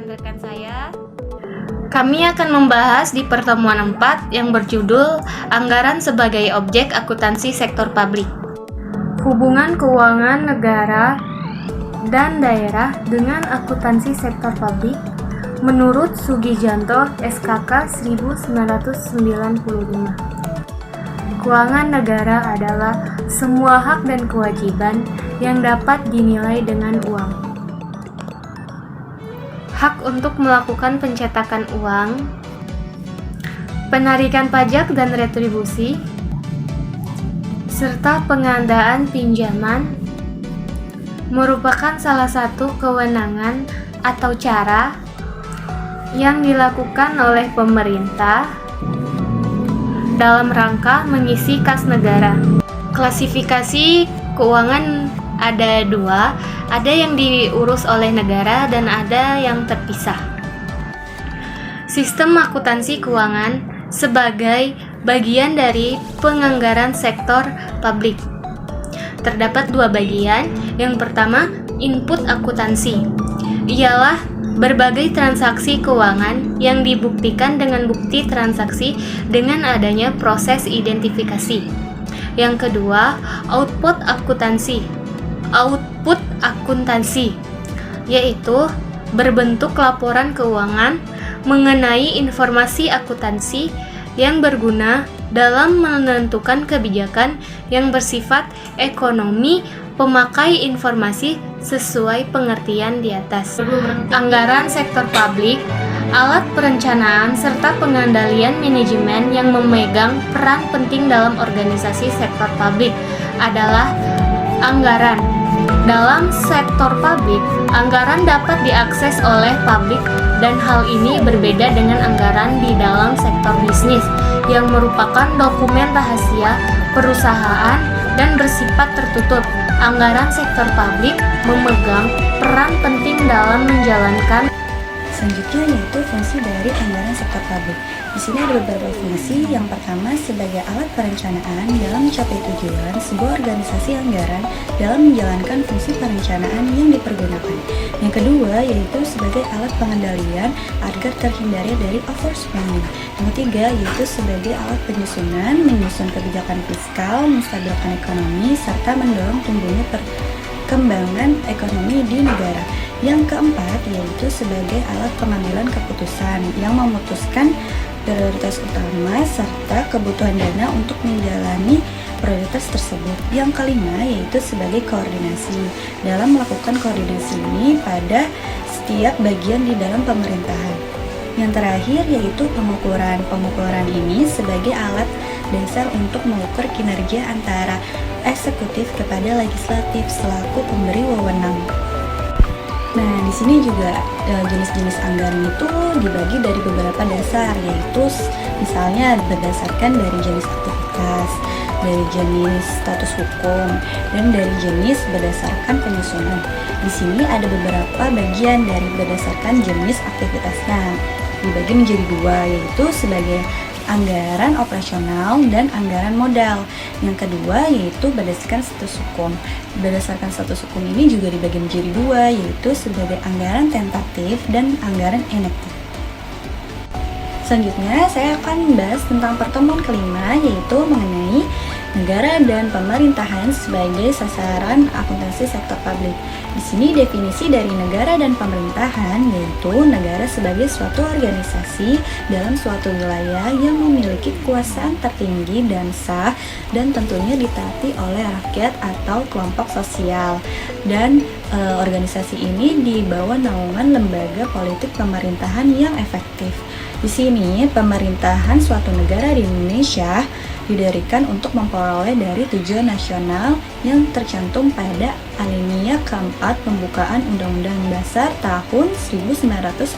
rekan saya. Kami akan membahas di pertemuan 4 yang berjudul Anggaran sebagai Objek Akuntansi Sektor Publik. Hubungan keuangan negara dan daerah dengan akuntansi sektor publik menurut Sugijanto SKK 1995. Keuangan negara adalah semua hak dan kewajiban yang dapat dinilai dengan uang. Hak untuk melakukan pencetakan uang, penarikan pajak dan retribusi, serta pengadaan pinjaman merupakan salah satu kewenangan atau cara yang dilakukan oleh pemerintah dalam rangka mengisi kas negara. Klasifikasi keuangan ada dua, ada yang diurus oleh negara dan ada yang terpisah. Sistem akuntansi keuangan sebagai bagian dari penganggaran sektor publik. Terdapat dua bagian. Yang pertama, input akuntansi. Ialah berbagai transaksi keuangan yang dibuktikan dengan bukti transaksi dengan adanya proses identifikasi. Yang kedua, output akuntansi. Output akuntansi yaitu berbentuk laporan keuangan mengenai informasi akuntansi yang berguna dalam menentukan kebijakan yang bersifat ekonomi pemakai informasi sesuai pengertian di atas. Anggaran sektor publik, alat perencanaan serta pengendalian manajemen yang memegang peran penting dalam organisasi sektor publik adalah anggaran. Dalam sektor publik, anggaran dapat diakses oleh publik dan hal ini berbeda dengan anggaran di dalam sektor bisnis yang merupakan dokumen rahasia perusahaan dan bersifat tertutup. Anggaran sektor publik memegang peran penting dalam menjalankan. Selanjutnya yaitu fungsi dari anggaran sektor publik. Di sini ada beberapa fungsi. Yang pertama sebagai alat perencanaan dalam mencapai tujuan sebuah organisasi anggaran dalam menjalankan fungsi perencanaan yang dipergunakan. Yang kedua yaitu sebagai alat pengendalian agar terhindar dari overspending. Yang ketiga yaitu sebagai alat penyusunan, menyusun kebijakan fiskal, menstabilkan ekonomi serta mendorong tumbuhnya perkembangan ekonomi di negara. Yang keempat yaitu sebagai alat pengambilan keputusan yang memutuskan prioritas utama serta kebutuhan dana untuk menjalani prioritas tersebut. Yang kelima yaitu sebagai koordinasi dalam melakukan koordinasi ini pada setiap bagian di dalam pemerintahan. Yang terakhir yaitu pengukuran. Pengukuran ini sebagai alat dasar untuk mengukur kinerja antara eksekutif kepada legislatif selaku pemberi wewenang. Nah, di sini juga jenis-jenis anggaran itu dibagi dari beberapa dasar, yaitu misalnya berdasarkan dari jenis aktivitas, dari jenis status hukum, dan dari jenis berdasarkan penyusunan. Di sini ada beberapa bagian dari berdasarkan jenis aktivitasnya. Dibagi menjadi dua, yaitu sebagai anggaran operasional dan anggaran modal. Yang kedua yaitu berdasarkan status hukum. Berdasarkan status hukum ini juga dibagi menjadi dua, yaitu sebagai anggaran tentatif dan anggaran enektif. Selanjutnya saya akan membahas tentang pertemuan kelima, yaitu mengenai negara dan pemerintahan sebagai sasaran akuntansi sektor publik. Di sini definisi dari negara dan pemerintahan yaitu negara sebagai suatu organisasi dalam suatu wilayah yang memiliki kekuasaan tertinggi dan sah dan tentunya ditaati oleh rakyat atau kelompok sosial. Dan organisasi ini di bawah naungan lembaga politik pemerintahan yang efektif. Di sini pemerintahan suatu negara di Indonesia didirikan untuk memperoleh dari tujuan nasional yang tercantum pada alinea keempat pembukaan Undang-Undang Dasar tahun 1945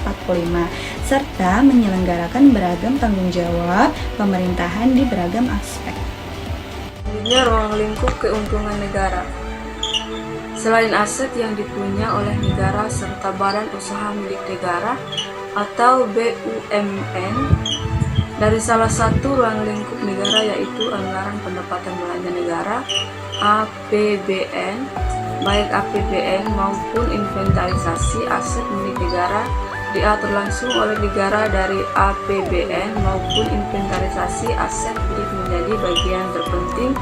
serta menyelenggarakan beragam tanggung jawab pemerintahan di beragam aspek. Selanjutnya ruang lingkup keuntungan negara. Selain aset yang dipunya oleh negara serta badan usaha milik negara atau BUMN, dari salah satu ruang lingkup negara yaitu anggaran pendapatan belanja negara APBN, baik APBN maupun inventarisasi aset milik negara diatur langsung oleh negara dari APBN maupun inventarisasi aset milik menjadi bagian terpenting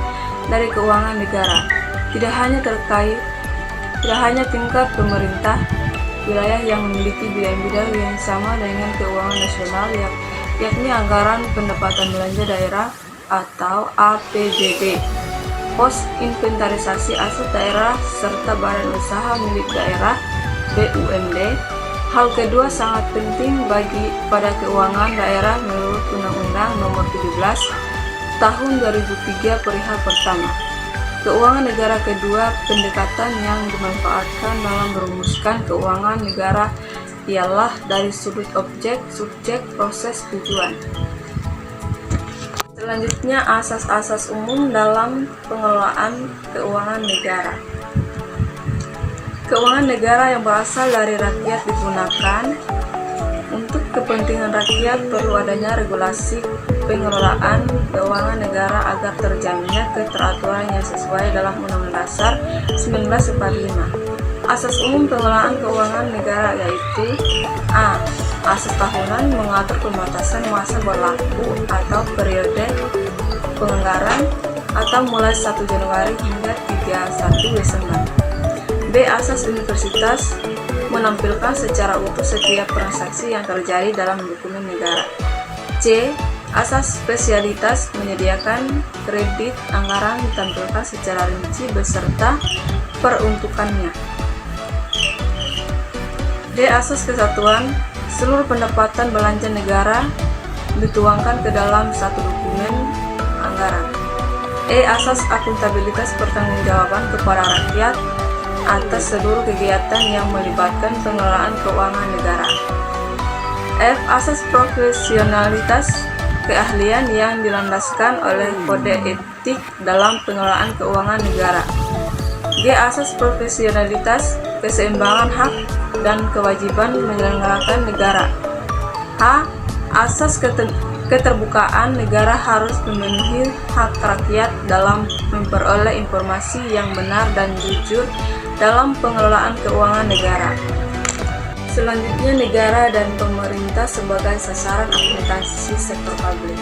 dari keuangan negara. Tidak hanya tingkat pemerintah, wilayah yang memiliki bidang-bidang yang sama dengan keuangan nasional yakni anggaran pendapatan belanja daerah atau APBD, pos inventarisasi aset daerah serta badan usaha milik daerah BUMD. Hal kedua sangat penting pada keuangan daerah menurut Undang-Undang Nomor 17 Tahun 2003 perihal pertama. Keuangan negara kedua, pendekatan yang dimanfaatkan dalam merumuskan keuangan negara ialah dari sudut objek, subjek, proses, tujuan. Selanjutnya, asas-asas umum dalam pengelolaan keuangan negara. Keuangan negara yang berasal dari rakyat digunakan untuk kepentingan rakyat. Perlu adanya regulasi pengelolaan keuangan negara agar terjaminnya keteraturan yang sesuai dalam Undang-Undang Dasar 1945. Asas umum pengelolaan keuangan negara yaitu A. Asas tahunan mengatur pembatasan masa berlaku atau periode penganggaran atau mulai 1 Januari hingga 31 Desember. B. Asas universitas menampilkan secara utuh setiap transaksi yang terjadi dalam dokumen negara. C. Asas spesialitas menyediakan kredit anggaran ditampilkan secara rinci beserta peruntukannya. D. Asas kesatuan, seluruh pendapatan belanja negara dituangkan ke dalam satu dokumen anggaran. E. Asas akuntabilitas, pertanggungjawaban kepada rakyat atas seluruh kegiatan yang melibatkan pengelolaan keuangan negara. F. Asas profesionalitas, keahlian yang dilandaskan oleh kode etik dalam pengelolaan keuangan negara. G. Asas profesionalitas, keseimbangan hak dan kewajiban menyelenggarakan negara. H. Asas keterbukaan, negara harus memenuhi hak rakyat dalam memperoleh informasi yang benar dan jujur dalam pengelolaan keuangan negara. Selanjutnya, negara dan pemerintah sebagai sasaran akuntansi sektor publik.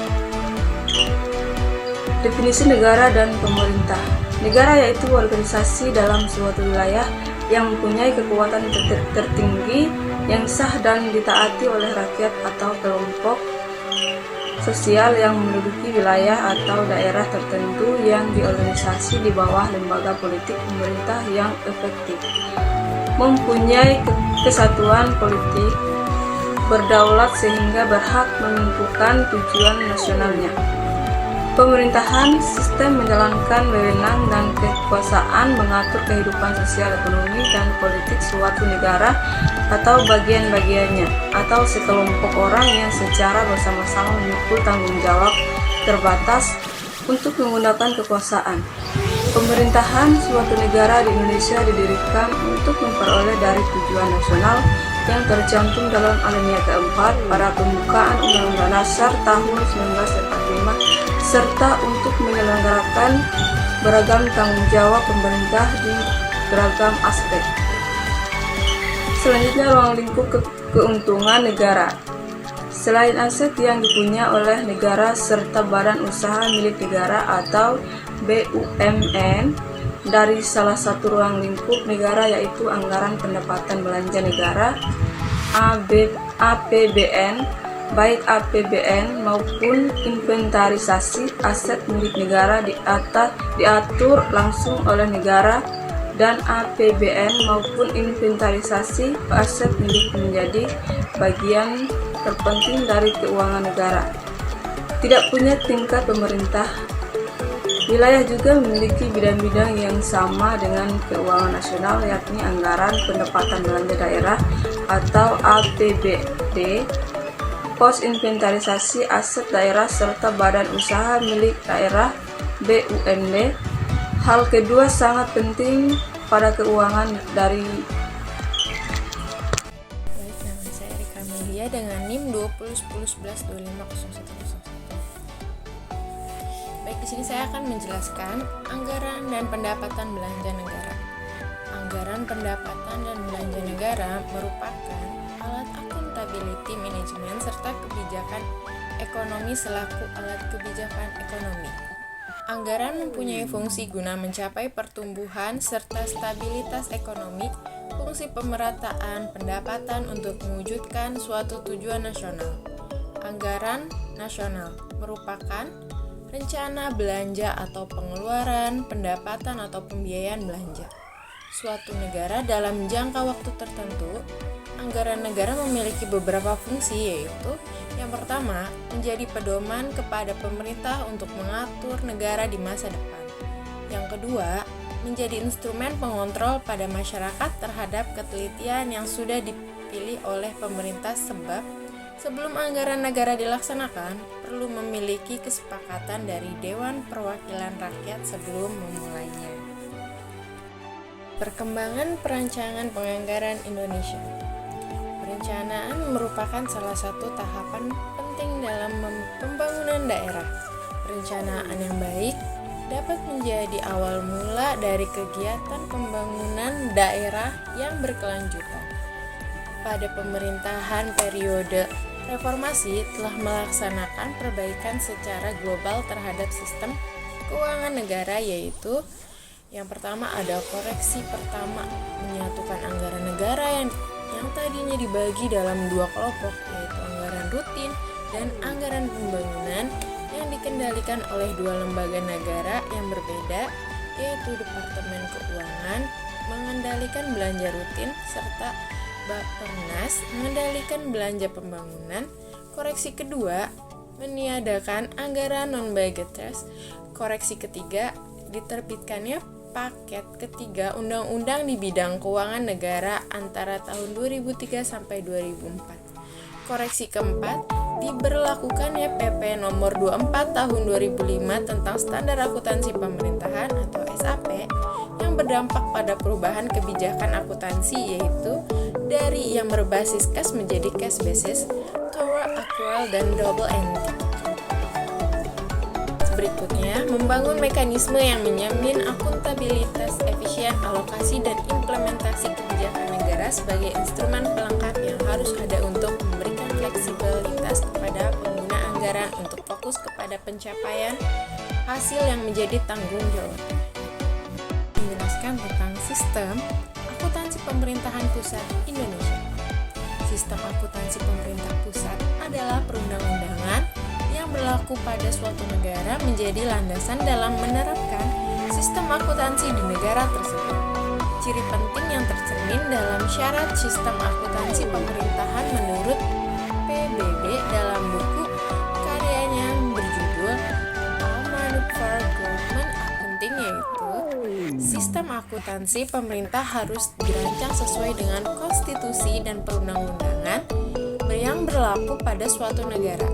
Definisi negara dan pemerintah. Negara yaitu organisasi dalam suatu wilayah yang mempunyai kekuatan tertinggi yang sah dan ditaati oleh rakyat atau kelompok sosial yang menduduki wilayah atau daerah tertentu yang diorganisasi di bawah lembaga politik pemerintah yang efektif, mempunyai kesatuan politik, berdaulat sehingga berhak menentukan tujuan nasionalnya. Pemerintahan, sistem menjalankan wewenang dan kekuasaan mengatur kehidupan sosial, ekonomi, dan politik suatu negara atau bagian-bagiannya, atau sekelompok orang yang secara bersama-sama memikul tanggung jawab terbatas untuk menggunakan kekuasaan. Pemerintahan suatu negara di Indonesia didirikan untuk memperoleh dari tujuan nasional yang tercantum dalam alinea keempat pada pembukaan Undang-Undang Dasar tahun 1945 serta untuk menyelenggarakan beragam tanggung jawab pemerintah di beragam aspek. Selanjutnya, ruang lingkup keuntungan negara. Selain aset yang dipunyai oleh negara serta badan usaha milik negara atau BUMN, dari salah satu ruang lingkup negara yaitu anggaran pendapatan belanja negara APBN, baik APBN maupun inventarisasi aset milik negara diatur langsung oleh negara, dan APBN maupun inventarisasi aset milik menjadi bagian terpenting dari keuangan negara. Tidak punya tingkat pemerintah. Wilayah juga memiliki bidang-bidang yang sama dengan keuangan nasional, yakni anggaran pendapatan belanja daerah atau APBD, pos inventarisasi aset daerah serta badan usaha milik daerah BUMD. Hal kedua sangat penting pada keuangan dari. Baik, nama saya Rika Melia dengan NIM 201011250101. Baik, di sini saya akan menjelaskan anggaran dan pendapatan belanja negara. Anggaran pendapatan dan belanja negara merupakan alat akuntabilitas Stability Management serta kebijakan ekonomi selaku alat kebijakan ekonomi. Anggaran mempunyai fungsi guna mencapai pertumbuhan serta stabilitas ekonomi, fungsi pemerataan pendapatan untuk mewujudkan suatu tujuan nasional. Anggaran nasional merupakan rencana belanja atau pengeluaran, pendapatan atau pembiayaan belanja suatu negara dalam jangka waktu tertentu. Anggaran negara memiliki beberapa fungsi, yaitu yang pertama, menjadi pedoman kepada pemerintah untuk mengatur negara di masa depan. Yang kedua, menjadi instrumen pengontrol pada masyarakat terhadap ketelitian yang sudah dipilih oleh pemerintah, sebab sebelum anggaran negara dilaksanakan, perlu memiliki kesepakatan dari Dewan Perwakilan Rakyat sebelum memulainya. Perkembangan perancangan penganggaran Indonesia. Perencanaan merupakan salah satu tahapan penting dalam pembangunan daerah. Perencanaan yang baik dapat menjadi awal mula dari kegiatan pembangunan daerah yang berkelanjutan. Pada pemerintahan periode reformasi telah melaksanakan perbaikan secara global terhadap sistem keuangan negara, yaitu yang pertama ada koreksi pertama, menyatukan anggaran negara yang tadinya dibagi dalam dua kelompok, yaitu anggaran rutin dan anggaran pembangunan yang dikendalikan oleh dua lembaga negara yang berbeda, yaitu Departemen Keuangan mengendalikan belanja rutin serta Bappenas mengendalikan belanja pembangunan. Koreksi kedua, meniadakan anggaran non-budgeters. Koreksi ketiga, diterbitkannya paket ketiga undang-undang di bidang keuangan negara antara tahun 2003 sampai 2004. Koreksi keempat, diberlakukannya PP nomor 24 tahun 2005 tentang standar akuntansi pemerintahan atau SAP yang berdampak pada perubahan kebijakan akuntansi, yaitu dari yang berbasis cash menjadi cash basis, toward accrual dan double entry. Berikutnya, membangun mekanisme yang menjamin akuntabilitas, efisien, alokasi, dan implementasi kebijakan negara sebagai instrumen pelengkap yang harus ada untuk memberikan fleksibilitas kepada pengguna anggaran untuk fokus kepada pencapaian hasil yang menjadi tanggung jawab. Menjelaskan tentang sistem akuntansi pemerintahan pusat Indonesia. Sistem akuntansi pemerintah pusat adalah perundang-undangan yang berlaku pada suatu negara menjadi landasan dalam menerapkan sistem akuntansi di negara tersebut. Ciri penting yang tercermin dalam syarat sistem akuntansi pemerintahan menurut PBB dalam buku karyanya yang berjudul All for Government Accounting, yaitu sistem akuntansi pemerintah harus dirancang sesuai dengan konstitusi dan perundang-undangan yang berlaku pada suatu negara.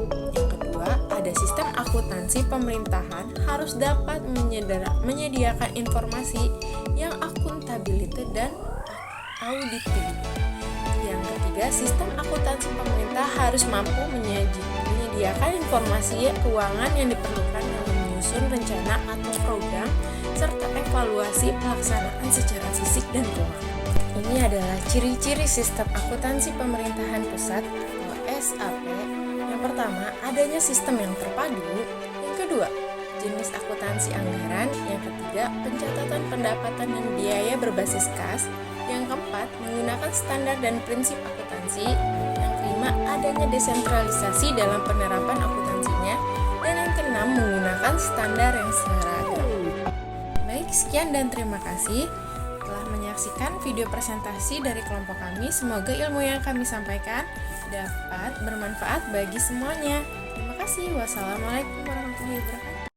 Ada sistem akuntansi pemerintahan harus dapat menyediakan informasi yang akuntabilitas dan auditif. Yang ketiga, sistem akuntansi pemerintah harus mampu menyediakan informasi keuangan yang diperlukan dalam menyusun rencana atau program serta evaluasi pelaksanaan secara fisik dan keuangan. Ini adalah ciri-ciri sistem akuntansi pemerintahan pusat atau SAP. Yang pertama, adanya sistem yang terpadu. Yang kedua, jenis akuntansi anggaran. Yang ketiga, pencatatan pendapatan dan biaya berbasis kas. Yang keempat, menggunakan standar dan prinsip akuntansi. Yang kelima, adanya desentralisasi dalam penerapan akuntansinya. Dan yang keenam, menggunakan standar yang seragam. Baik, sekian dan terima kasih telah menyaksikan video presentasi dari kelompok kami. Semoga ilmu yang kami sampaikan dapat bermanfaat bagi semuanya. Terima kasih. Wassalamualaikum warahmatullahi wabarakatuh.